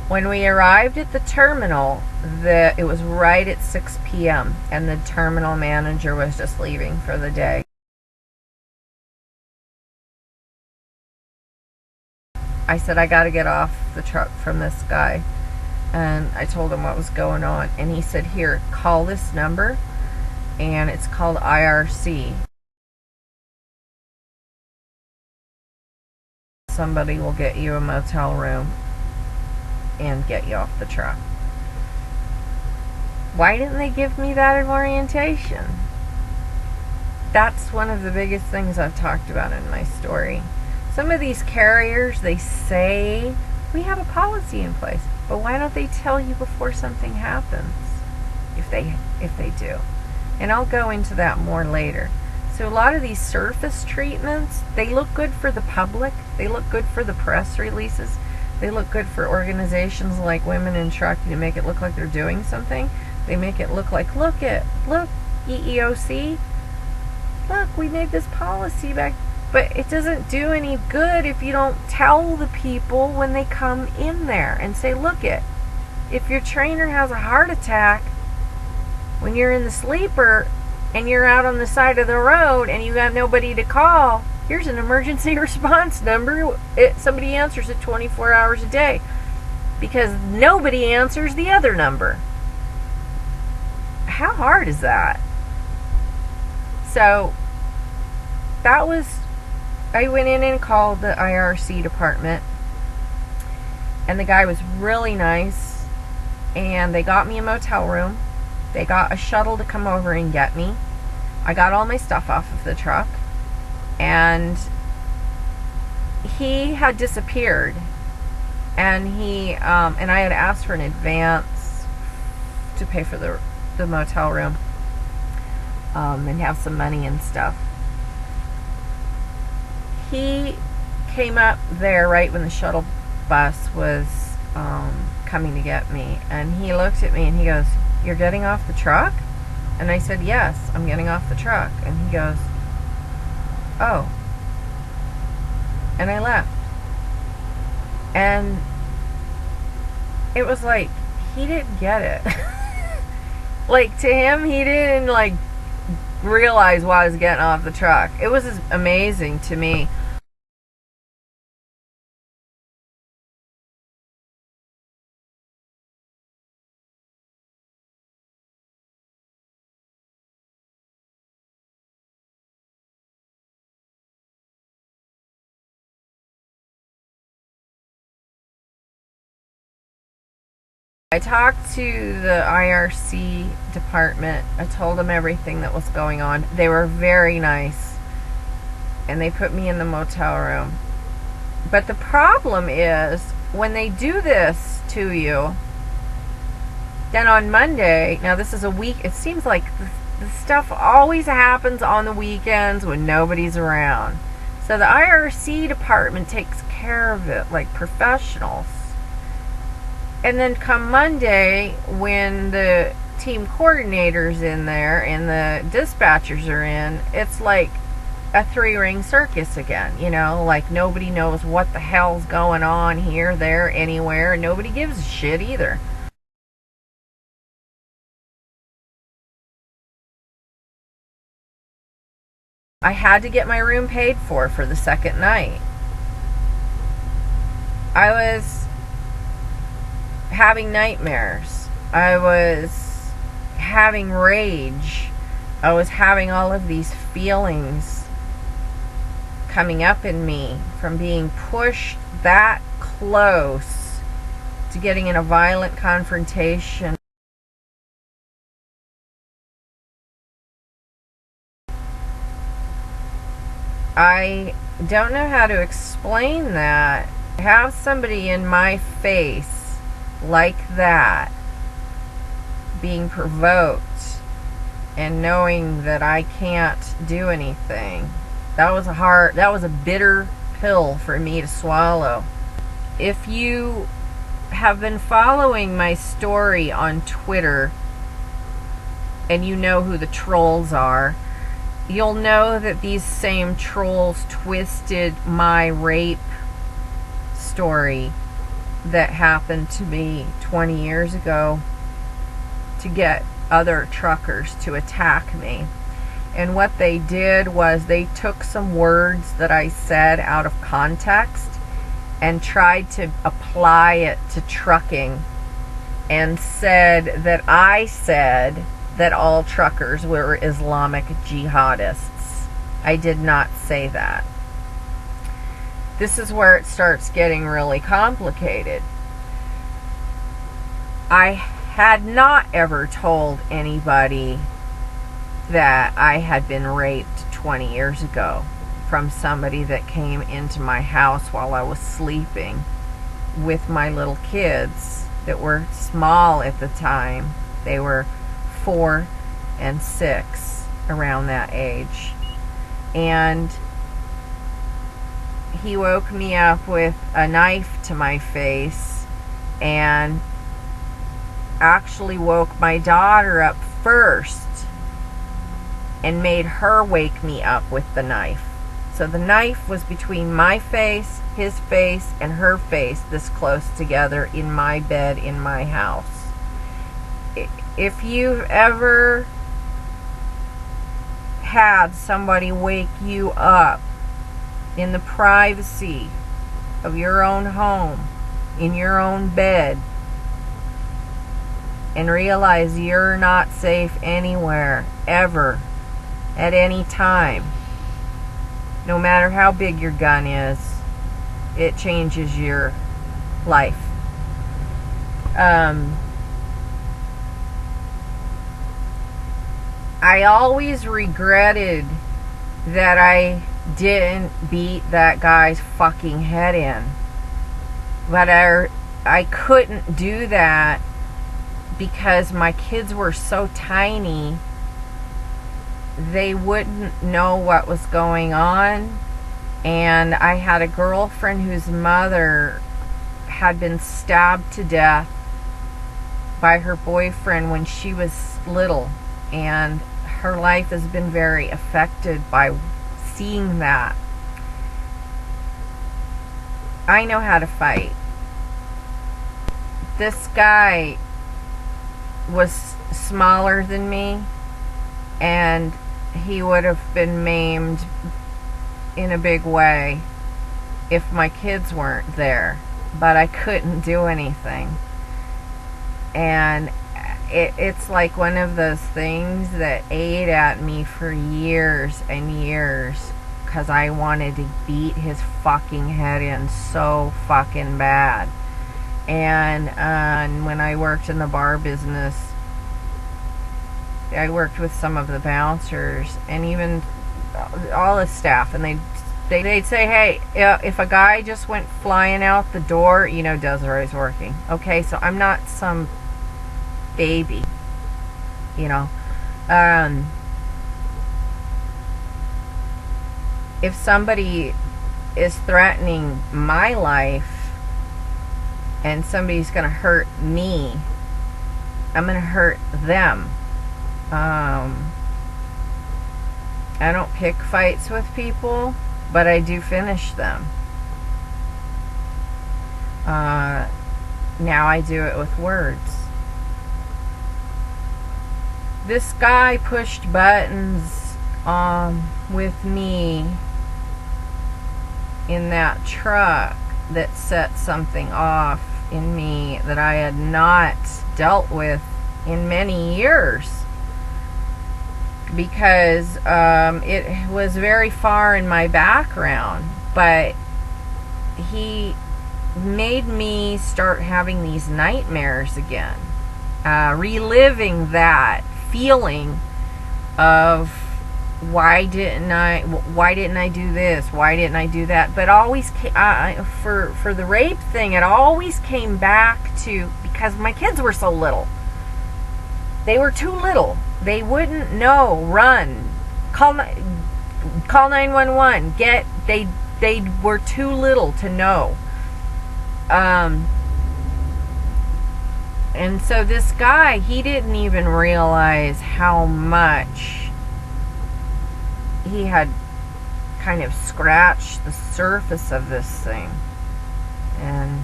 When we arrived at the terminal, it was right at 6 p.m. and the terminal manager was just leaving for the day. I said, I got to get off the truck from this guy. And I told him what was going on. And he said, here, call this number. And it's called IRC. Somebody will get you a motel room and get you off the truck. Why didn't they give me that in orientation? That's one of the biggest things I've talked about in my story. Some of these carriers, they say, we have a policy in place. But why don't they tell you before something happens? If they do. And I'll go into that more later. So a lot of these surface treatments, they look good for the public. They look good for the press releases. They look good for organizations like Women in Trucking to make it look like they're doing something. They make it look like, look, EEOC, look, we made this policy back. But it doesn't do any good if you don't tell the people when they come in there and say, look, if your trainer has a heart attack when you're in the sleeper and you're out on the side of the road and you have nobody to call, here's an emergency response number. Somebody answers it 24 hours a day because nobody answers the other number. How hard is that? So I went in and called the IRC department, and the guy was really nice, and they got me a motel room. They got a shuttle to come over and get me. I got all my stuff off of the truck, and he had disappeared, and and I had asked for an advance to pay for the motel room, and have some money and stuff. He came up there right when the shuttle bus was coming to get me, and he looked at me and he goes, "You're getting off the truck?" And I said, "Yes, I'm getting off the truck." And he goes, "Oh." And I left. And it was like, he didn't get it. Like, to him, he didn't, like, realize why I was getting off the truck. It was amazing to me. I talked to the IRC department. I told them everything that was going on. They were very nice, and they put me in the motel room. But the problem is, when they do this to you, then on Monday, now this is a week, it seems like the stuff always happens on the weekends when nobody's around. So the IRC department takes care of it like professionals. And then come Monday, when the team coordinator's in there and the dispatchers are in, it's like a three-ring circus again, you know, like nobody knows what the hell's going on here, there, anywhere, and nobody gives a shit either. I had to get my room paid for the second night. I was having nightmares. I was having rage. I was having all of these feelings coming up in me from being pushed that close to getting in a violent confrontation. I don't know how to explain that. Have somebody in my face like that, being provoked and knowing that I can't do anything. That was a bitter pill for me to swallow. If you have been following my story on Twitter and you know who the trolls are, you'll know that these same trolls twisted my rape story that happened to me 20 years ago to get other truckers to attack me. And what they did was they took some words that I said out of context and tried to apply it to trucking, and said that I said that all truckers were Islamic jihadists. I did not say that. This is where it starts getting really complicated. I had not ever told anybody that I had been raped 20 years ago from somebody that came into my house while I was sleeping with my little kids that were small at the time. They were 4 and 6, around that age. And he woke me up with a knife to my face and actually woke my daughter up first and made her wake me up with the knife. So the knife was between my face, his face, and her face, this close together in my bed in my house. If you've ever had somebody wake you up in the privacy of your own home, in your own bed, and realize you're not safe anywhere, ever, at any time, no matter how big your gun is, it changes your life. I always regretted that I didn't beat that guy's fucking head in. But I couldn't do that because my kids were so tiny. They wouldn't know what was going on. And I had a girlfriend whose mother had been stabbed to death by her boyfriend when she was little. And her life has been very affected by seeing that. I know how to fight. This guy was smaller than me, and he would have been maimed in a big way if my kids weren't there, but I couldn't do anything. And it's like one of those things that ate at me for years and years, because I wanted to beat his fucking head in so fucking bad. And when I worked in the bar business, I worked with some of the bouncers and even all the staff, and they'd say, hey, if a guy just went flying out the door, you know Desiree's working. Okay, so I'm not some baby, you know. If somebody is threatening my life and somebody's gonna hurt me, I'm gonna hurt them. I don't pick fights with people, but I do finish them. Now I do it with words. This guy pushed buttons with me in that truck that set something off in me that I had not dealt with in many years, because it was very far in my background. But he made me start having these nightmares again, reliving that feeling of why didn't I do this, why didn't I do that. But always for the rape thing, it always came back to, because my kids were so little. They were too little. They wouldn't know. Run, call 911. They were too little to know. And so this guy, he didn't even realize how much he had kind of scratched the surface of this thing. And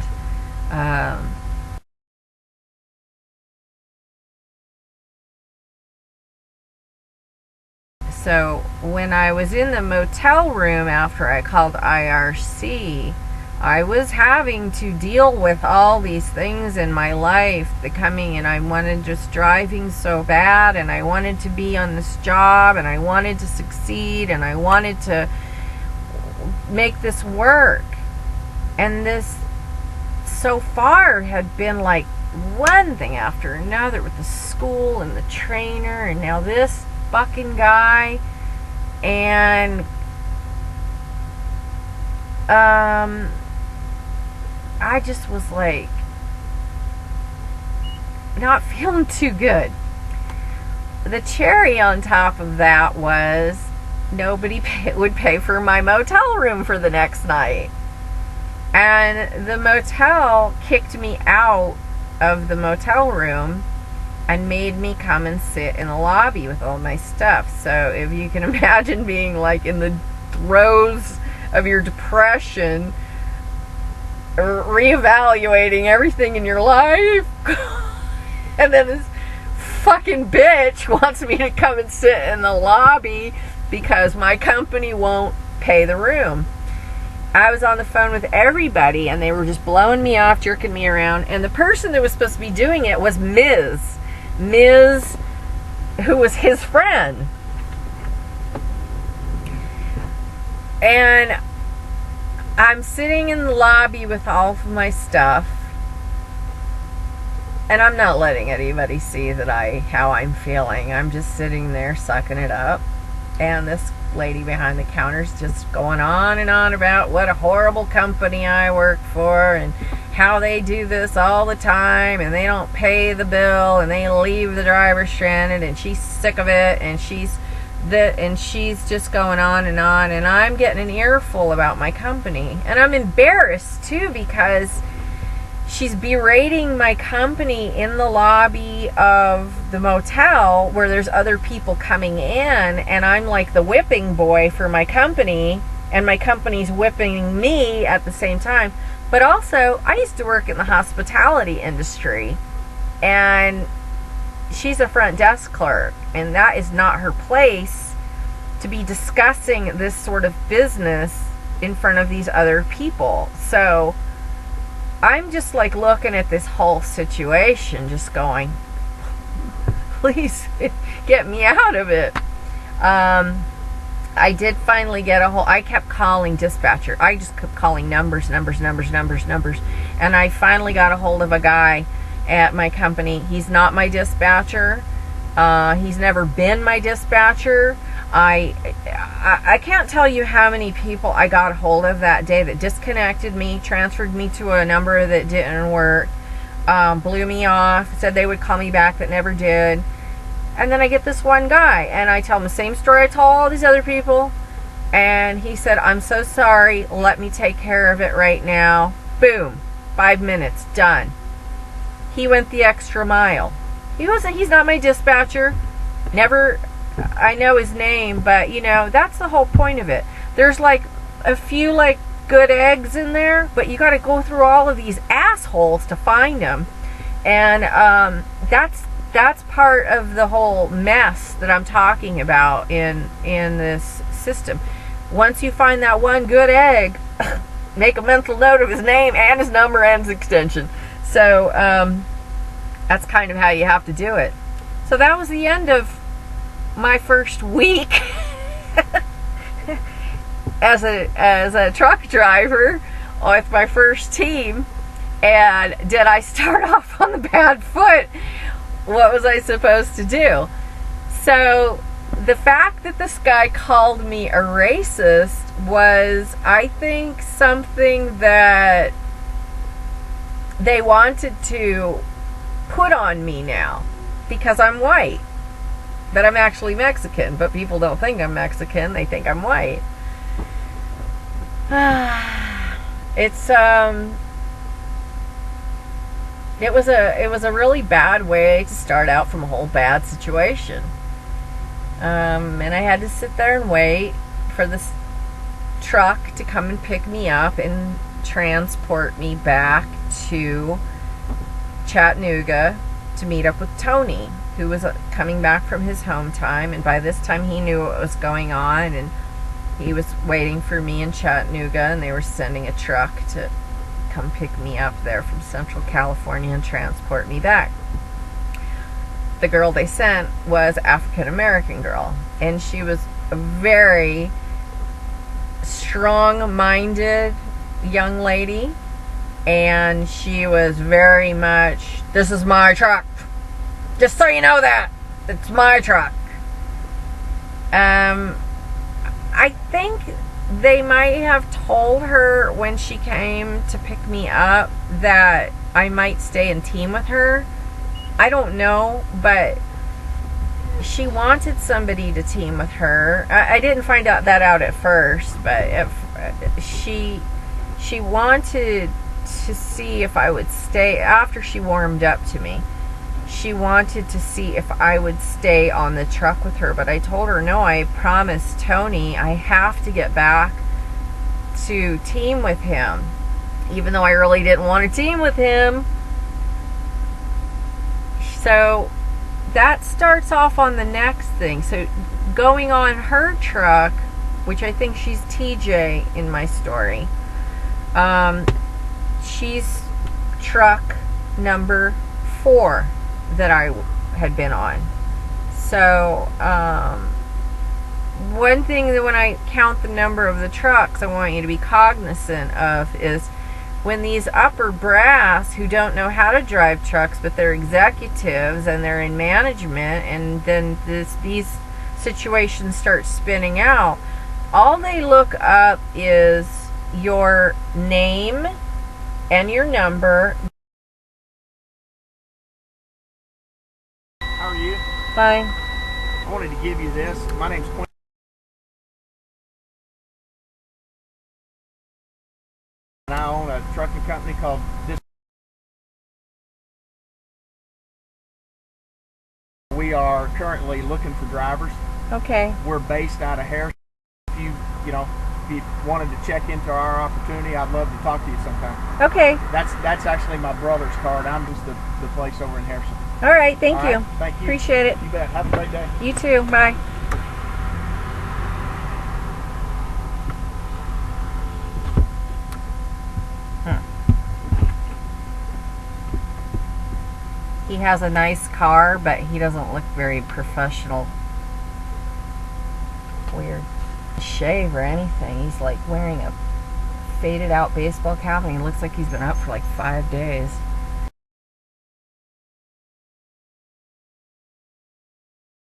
Um, so when I was in the motel room after I called IRC, I was having to deal with all these things in my life that coming, and I wanted just driving so bad, and I wanted to be on this job, and I wanted to succeed, and I wanted to make this work. And this so far had been like one thing after another with the school and the trainer, and now this fucking guy. And I just was like not feeling too good. The cherry on top of that was nobody would pay for my motel room for the next night. And the motel kicked me out of the motel room and made me come and sit in the lobby with all my stuff. So if you can imagine being like in the throes of your depression, reevaluating everything in your life, and then this fucking bitch wants me to come and sit in the lobby because my company won't pay the room. I was on the phone with everybody, and they were just blowing me off, jerking me around. And the person that was supposed to be doing it was Ms., who was his friend. And I'm sitting in the lobby with all of my stuff, and I'm not letting anybody see that how I'm feeling. I'm just sitting there sucking it up. And this lady behind the counter is just going on and on about what a horrible company I work for, and how they do this all the time, and they don't pay the bill, and they leave the driver stranded, and she's sick of it, and she's just going on, and I'm getting an earful about my company. And I'm embarrassed too, because she's berating my company in the lobby of the motel where there's other people coming in, and I'm like the whipping boy for my company, and my company's whipping me at the same time. But also, I used to work in the hospitality industry, and she's a front desk clerk, and that is not her place to be discussing this sort of business in front of these other people. So I'm just like looking at this whole situation, just going, please get me out of it. I did finally get I kept calling dispatcher. I just kept calling numbers. And I finally got a hold of a guy at my company. He's not my dispatcher. He's never been my dispatcher. I can't tell you how many people I got a hold of that day that disconnected me, transferred me to a number that didn't work, blew me off, said they would call me back but never did. And then I get this one guy, and I tell him the same story I told all these other people, and he said, I'm so sorry, let me take care of it right now. Boom, 5 minutes, done. He went the extra mile. He's not my dispatcher. Never, I know his name, but that's the whole point of it. There's like a few like good eggs in there, but you got to go through all of these assholes to find them. And that's part of the whole mess that I'm talking about in this system. Once you find that one good egg, make a mental note of his name and his number and his extension. So that's kind of how you have to do it. So that was the end of my first week as a truck driver with my first team. And did I start off on the bad foot? What was I supposed to do? So the fact that this guy called me a racist was, I think, something that they wanted to put on me now because I'm white. But I'm actually Mexican, but people don't think I'm Mexican, they think I'm white. It was a really bad way to start out from a whole bad situation. And I had to sit there and wait for this truck to come and pick me up, and transport me back to Chattanooga to meet up with Tony, who was coming back from his home time, and by this time he knew what was going on, and he was waiting for me in Chattanooga, and they were sending a truck to come pick me up there from Central California and transport me back. The girl they sent was African American girl, and she was a very strong-minded young lady, and she was very much, this is my truck, just so you know that it's my truck. I think they might have told her when she came to pick me up that I might stay and team with her. I don't know, but she wanted somebody to team with her. I didn't find out that out at first, but she wanted to see if I would stay after she warmed up to me. She wanted to see if I would stay on the truck with her, but I told her no. I promised Tony I have to get back to team with him, even though I really didn't want to team with him. So that starts off on the next thing. So going on her truck, which I think she's TJ in my story, she's truck number 4 that I had been on. So one thing that when I count the number of the trucks I want you to be cognizant of is when these upper brass who don't know how to drive trucks, but they're executives and they're in management, and then these situations start spinning out, all they look up is your name and your number. How are you? Fine. I wanted to give you this. My name's Quinn. And I own a trucking company called didnt. We are currently looking for drivers. Okay. We're based out of Harrison. If you wanted to check into our opportunity, I'd love to talk to you sometime. Okay. That's actually my brother's card. I'm just the place over in Harrison. All right. Thank All you. right, thank you. Appreciate it. You bet. Have a great day. You too. Bye. He has a nice car, but he doesn't look very professional. Weird. Shave or anything. He's like wearing a faded out baseball cap, and he looks like he's been up for like 5 days.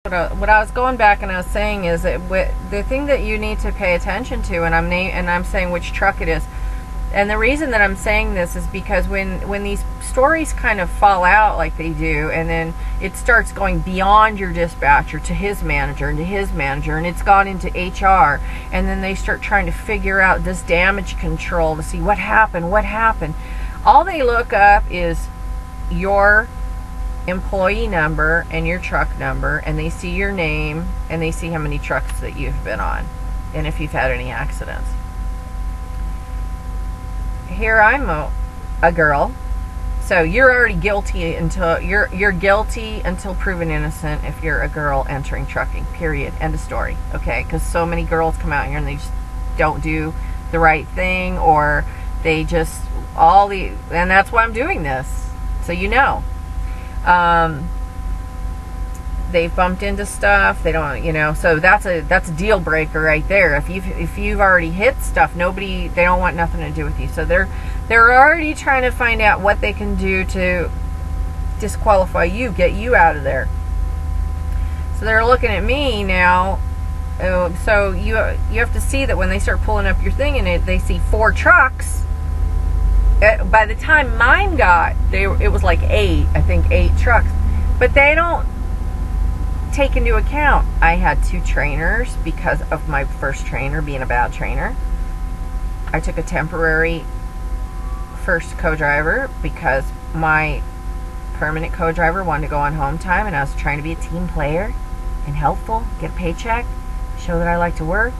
What I was going back and I was saying is that the thing that you need to pay attention to, and I'm saying which truck it is. And the reason that I'm saying this is because when these stories kind of fall out like they do, and then it starts going beyond your dispatcher to his manager and to his manager, and it's gone into HR, and then they start trying to figure out this damage control to see what happened. All they look up is your employee number and your truck number, and they see your name, and they see how many trucks that you've been on, and if you've had any accidents. Here I'm a girl, so you're already guilty until you're guilty until proven innocent if you're a girl entering trucking. Period. End of story. Okay, because so many girls come out here and they just don't do the right thing, or they just and that's why I'm doing this, so you know. They've bumped into stuff. They don't, so that's a deal breaker right there. If you've already hit stuff, they don't want nothing to do with you. So they're already trying to find out what they can do to disqualify you, get you out of there. So they're looking at me now. So you have to see that when they start pulling up your thing and they see 4 trucks. By the time mine it was like 8 trucks, but they don't take into account I had 2 trainers because of my first trainer being a bad trainer. I took a temporary first co-driver because my permanent co-driver wanted to go on home time, and I was trying to be a team player and helpful, get a paycheck, show that I like to work.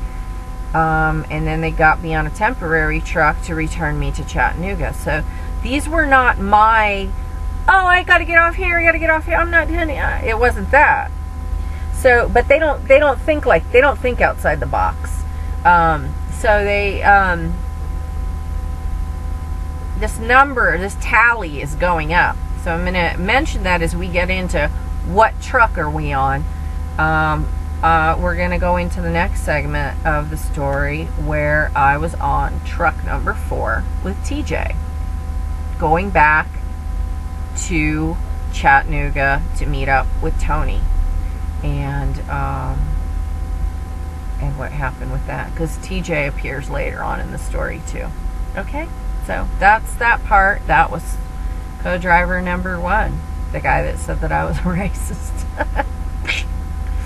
And then they got me on a temporary truck to return me to Chattanooga. So these were not my, oh, I got to get off here, I'm not doing it. It wasn't that. So, but they don't think outside the box. So they, this tally is going up. So I'm going to mention that as we get into what truck are we on. We're going to go into the next segment of the story where I was on truck number 4 with TJ, going back to Chattanooga to meet up with Tony, and what happened with that, because TJ appears later on in the story too. Okay, so that's that part. That was co-driver number 1, the guy that said that I was a racist.